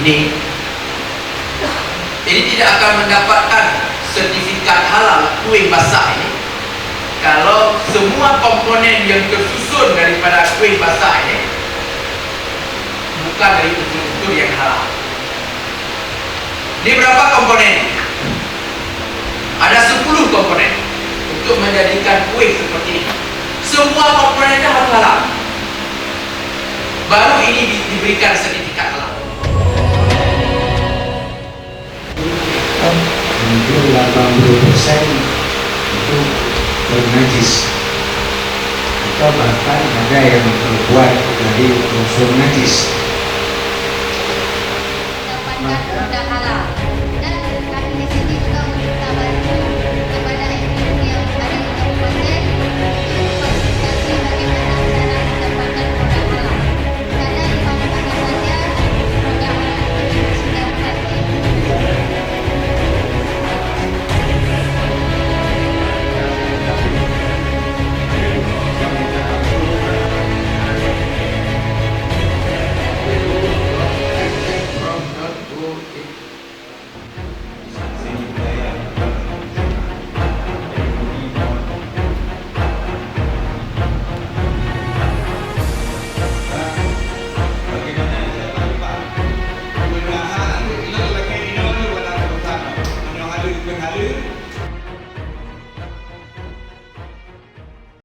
ini tidak akan mendapatkan sertifikat halal kuih basah ini kalau semua komponen yang tersusun daripada kuih basah ini bukan dari unsur-unsur yang halal. Ini berapa komponen? Ada 10 komponen untuk menjadikan kuih seperti ini. Semua komponennya harus halal. Baru ini diberikan sertifikat halal. Hampir 80% itu bernajis, atau bahkan ada yang terbuat dari unsur najis. Dapatkan udah halal